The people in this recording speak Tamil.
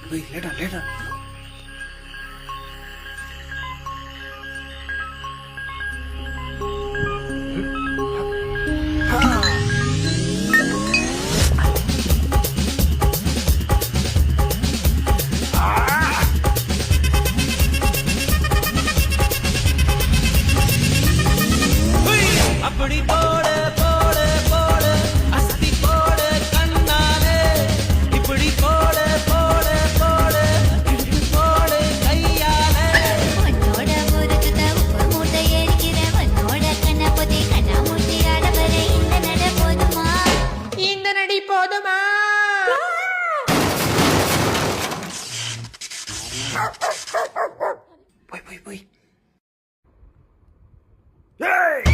போய் லேட்டா லேட்டா. அப்படி போடு போடு போடு அஸ்தி போடு கண்ணாலே இப்படி போடு போடு போடு இப்படி போடு கையாலே உன்னோட ஊருக்கு உப்பு மூட்டை எரிக்கிற உன்னோட கண்ணா பொதி கண்ணா மூட்டி ஆடவர இந்த நட போதுமா இந்த நடி போதுமா போய் போய் போய். ஏய்